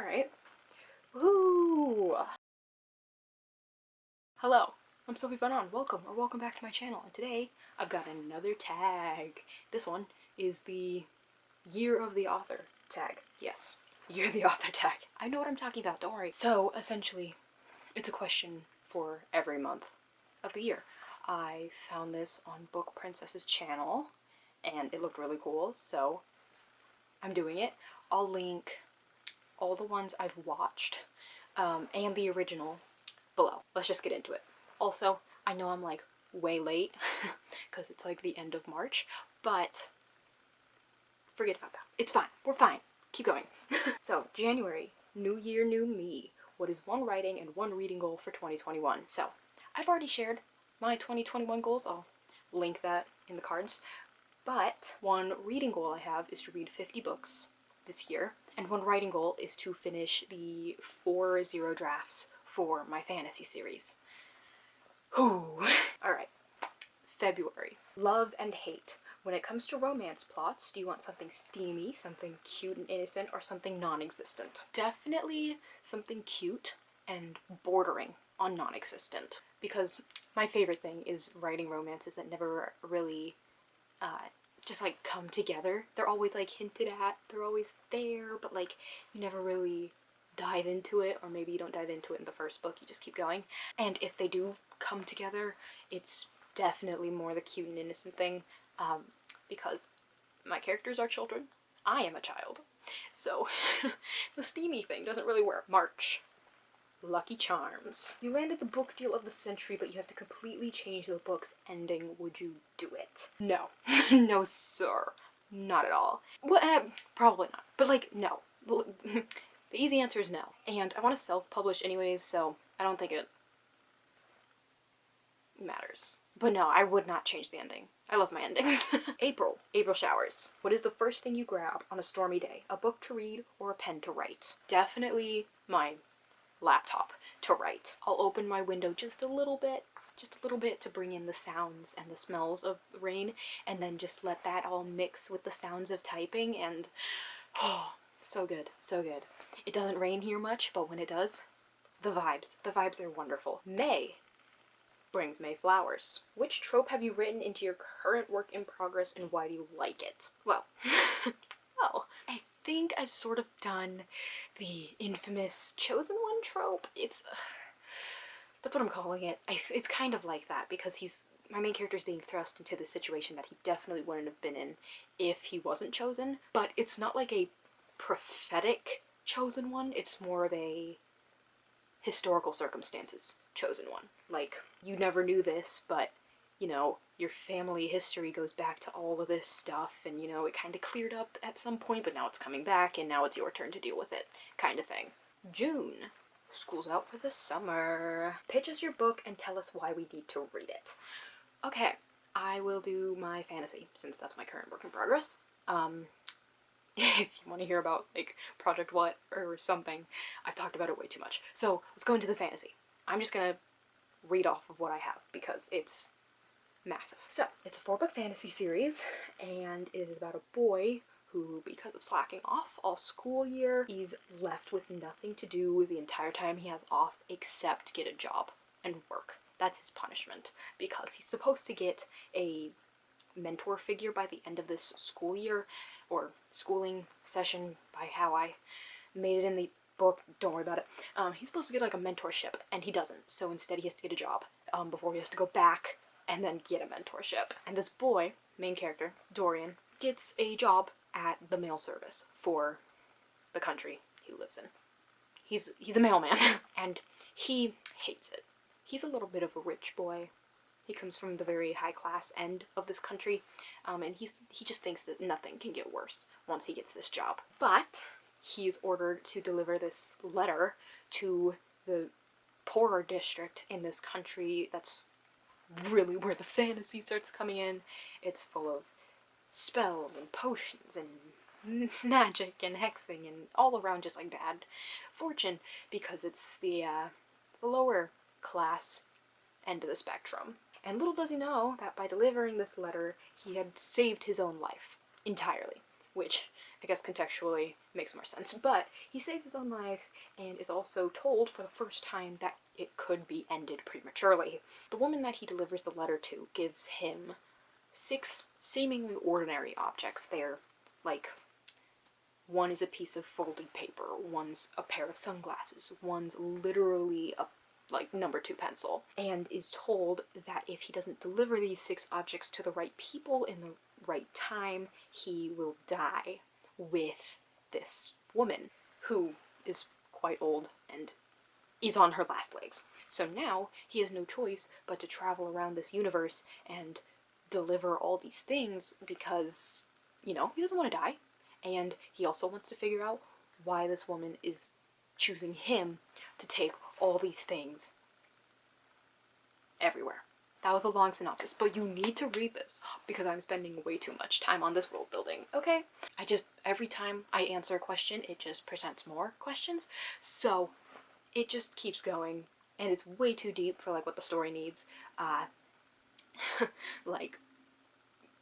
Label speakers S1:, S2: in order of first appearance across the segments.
S1: Alright. Woo! Hello, I'm Sophie. Welcome back to my channel. And today, I've got another tag. This one is the Year of the Author tag. Yes, Year of the Author tag. I know what I'm talking about, don't worry. So, essentially, it's a question for every month of the year. I found this on Book Princess's channel, and it looked really cool, so I'm doing it. I'll link all the ones I've watched, and the original below. Let's just get into it. Also, I know I'm like way late because it's like the end of March, but forget about that. It's fine. We're fine. Keep going. So, January, new year, new me. What is one writing and one reading goal for 2021? So, I've already shared my 2021 goals. I'll link that in the cards. But one reading goal I have is to read 50 books this year, and one writing goal is to finish the 4 zero drafts for my fantasy series. Whew. Alright. February. Love and hate. When it comes to romance plots, do you want something steamy, something cute and innocent, or something non-existent? Definitely something cute and bordering on non-existent, because my favorite thing is writing romances that never really just like come together. They're always like hinted at, they're always there, but like you never really dive into it, or maybe you don't dive into it in the first book, you just keep going. And if they do come together, it's definitely more the cute and innocent thing, because my characters are children, I am a child, so the steamy thing doesn't really work. March. Lucky Charms. You landed the book deal of the century, but you have to completely change the book's ending. Would you do it? No. No, sir. Not at all. Well, probably not. But, like, no. The easy answer is no. And I want to self-publish anyways, so I don't think it matters. But no, I would not change the ending. I love my endings. April. April showers. What is the first thing you grab on a stormy day? A book to read or a pen to write? Definitely my laptop to write. I'll open my window just a little bit to bring in the sounds and the smells of rain, and then just let that all mix with the sounds of typing, and oh, so good, so good. It doesn't rain here much, but when it does, the vibes are wonderful. May brings May flowers. Which trope have you written into your current work in progress, and why do you like it? Well, well, I think I've sort of done the infamous chosen one trope. It's that's what I'm calling it. It's kind of like that, because my main character is being thrust into this situation that he definitely wouldn't have been in if he wasn't chosen. But it's not like a prophetic chosen one, it's more of a historical circumstances chosen one. Like, you never knew this, but you know, your family history goes back to all of this stuff, and you know, it kind of cleared up at some point, but now it's coming back, and now it's your turn to deal with it, kind of thing. June. School's out for the summer. Pitch us your book and tell us why we need to read it. Okay, I will do my fantasy, since that's my current work in progress. If you want to hear about, like, Project What or something, I've talked about it way too much. So, let's go into the fantasy. I'm just gonna read off of what I have, because it's massive. So, it's a 4-book fantasy series, and it is about a boy who, because of slacking off all school year, he's left with nothing to do the entire time he has off except get a job and work. That's his punishment, because he's supposed to get a mentor figure by the end of this school year, or schooling session, by how I made it in the book, don't worry about it. He's supposed to get like a mentorship, and he doesn't, so instead he has to get a job before he has to go back and then get a mentorship. And this boy, main character, Dorian, gets a job at the mail service for the country he lives in. He's a mailman, and he hates it. He's a little bit of a rich boy. He comes from the very high class end of this country, and he just thinks that nothing can get worse once he gets this job. But he's ordered to deliver this letter to the poorer district in this country. That's really where the fantasy starts coming in. It's full of spells and potions and magic and hexing and all around just like bad fortune, because it's the lower class end of the spectrum. And little does he know that by delivering this letter, he had saved his own life entirely, which I guess contextually makes more sense. But he saves his own life and is also told for the first time that it could be ended prematurely. The woman that he delivers the letter to gives him 6 seemingly ordinary objects. They're like, one is a piece of folded paper, one's a pair of sunglasses, one's literally a like number 2 pencil, and is told that if he doesn't deliver these 6 objects to the right people in the right time, he will die with this woman, who is quite old and is on her last legs. So now he has no choice but to travel around this universe and deliver all these things because, you know, he doesn't want to die. And he also wants to figure out why this woman is choosing him to take all these things everywhere. That was a long synopsis, but you need to read this because I'm spending way too much time on this world building, okay? Every time I answer a question, it just presents more questions, so it just keeps going, and it's way too deep for, like, what the story needs. Like,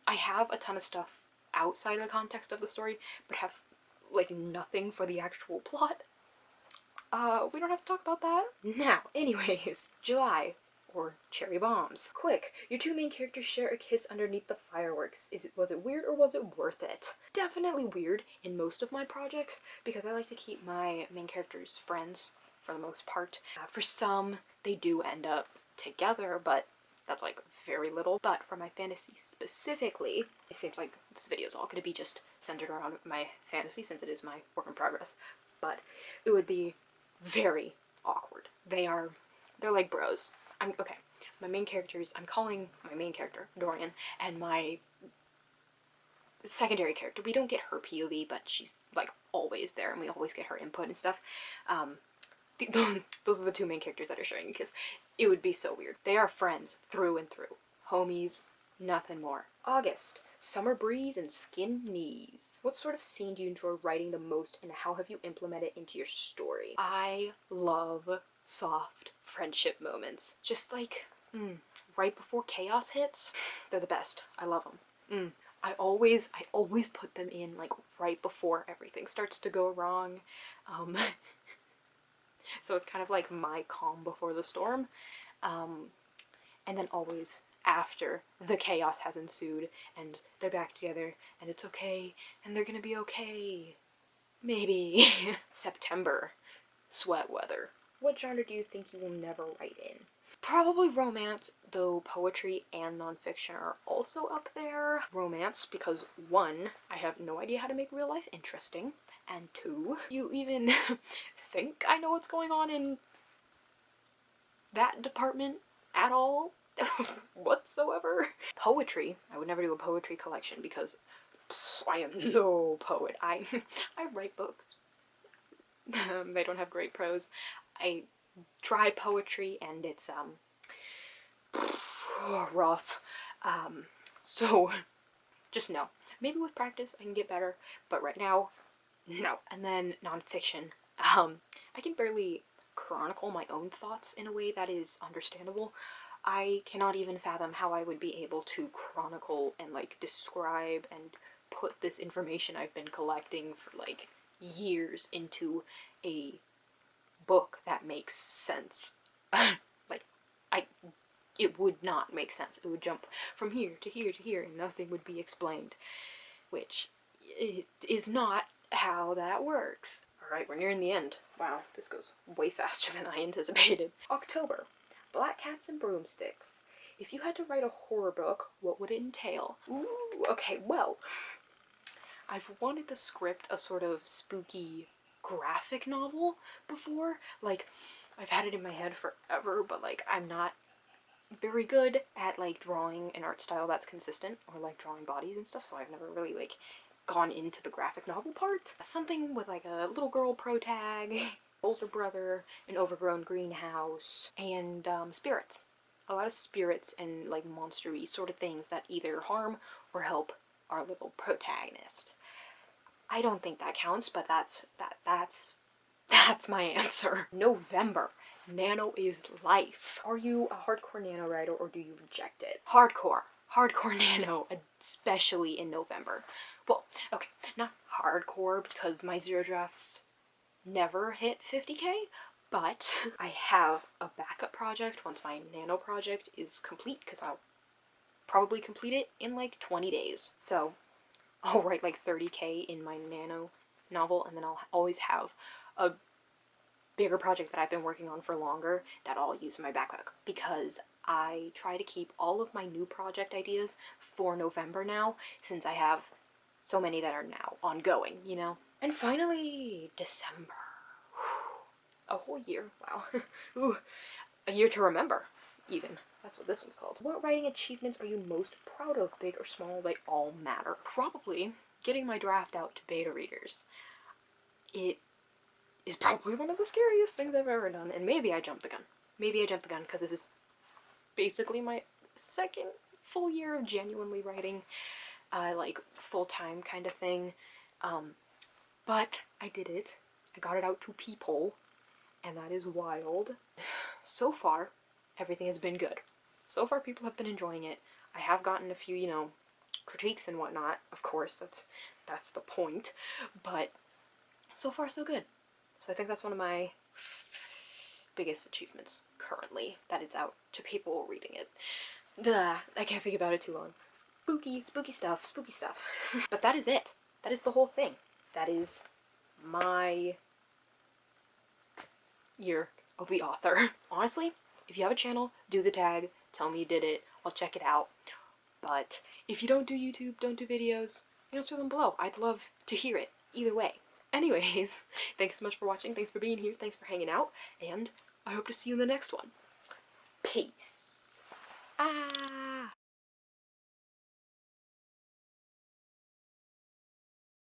S1: I have a ton of stuff outside the context of the story, but have, like, nothing for the actual plot. We don't have to talk about that now. Anyways, July, or cherry bombs. Quick, your 2 main characters share a kiss underneath the fireworks. Was it weird or was it worth it? Definitely weird in most of my projects, because I like to keep my main characters friends for the most part. For some, they do end up together, but that's like very little. But for my fantasy specifically, it seems like this video is all going to be just centered around my fantasy since it is my work in progress. But it would be very awkward. They're like bros. Okay, my main characters, I'm calling my main character Dorian, and my secondary character, we don't get her POV, but she's like always there and we always get her input and stuff. Those are the 2 main characters that are showing, because it would be so weird. They are friends through and through. Homies, nothing more. August, summer breeze and skinned knees. What sort of scene do you enjoy writing the most, and how have you implemented it into your story? I love soft friendship moments. Just like, right before chaos hits. They're the best. I love them. I always put them in, like, right before everything starts to go wrong. So it's kind of like my calm before the storm. And then always after the chaos has ensued and they're back together and it's okay and they're gonna be okay. Maybe. September. Sweat weather. What genre do you think you will never write in? Probably romance, though poetry and nonfiction are also up there. Romance, because 1, I have no idea how to make real life interesting, and 2, you even think I know what's going on in that department at all whatsoever. Poetry, I would never do a poetry collection because I am no poet. I write books. They don't have great prose. I tried poetry and it's rough. So just no. Maybe with practice I can get better, but right now, no. And then nonfiction. I can barely chronicle my own thoughts in a way that is understandable. I cannot even fathom how I would be able to chronicle and, like, describe and put this information I've been collecting for, like, years into a book that makes sense. Like, it would not make sense. It would jump from here to here to here and nothing would be explained, which it is not how that works. Alright, we're nearing the end. Wow, this goes way faster than I anticipated. October. Black cats and broomsticks. If you had to write a horror book, what would it entail? Ooh, okay, well, I've wanted to script a sort of spooky graphic novel before. Like, I've had it in my head forever, but, like, I'm not very good at, like, drawing an art style that's consistent, or, like, drawing bodies and stuff, so I've never really, like, gone into the graphic novel part. Something with, like, a little girl protag, older brother, an overgrown greenhouse, and spirits. A lot of spirits and, like, monster-y sort of things that either harm or help our little protagonist. I don't think that counts, but that's my answer. November. Nano is life. Are you a hardcore nano writer or do you reject it? Hardcore. Hardcore nano, especially in November. Well, okay, not hardcore because my zero drafts never hit 50k, but I have a backup project once my nano project is complete, because I'll probably complete it in like 20 days. So I'll write like 30k in my nano novel, and then I'll always have a bigger project that I've been working on for longer that I'll use in my backup, because I try to keep all of my new project ideas for November now, since I have so many that are now ongoing, you know? And finally, December. A whole year, wow. Ooh, a year to remember, even. That's what this one's called. What writing achievements are you most proud of, big or small? They all matter. Probably getting my draft out to beta readers. It is probably one of the scariest things I've ever done, and maybe I jumped the gun. Maybe I jumped the gun because this is basically my second full year of genuinely writing, like full-time kind of thing. But I did it. I got it out to people, and that is wild. So far, everything has been good. So far, people have been enjoying it. I have gotten a few, you know, critiques and whatnot. Of course, that's the point. But so far, so good. So I think that's one of my biggest achievements currently, that it's out to people reading it. I can't think about it too long. Spooky stuff. But that is it. That is the whole thing. That is my year of the author. Honestly, if you have a channel, do the tag, tell me you did it, I'll check it out. But if you don't do YouTube, don't do videos, answer them below. I'd love to hear it, either way. Anyways, thanks so much for watching, thanks for being here, thanks for hanging out, and I hope to see you in the next one. Peace. Ah!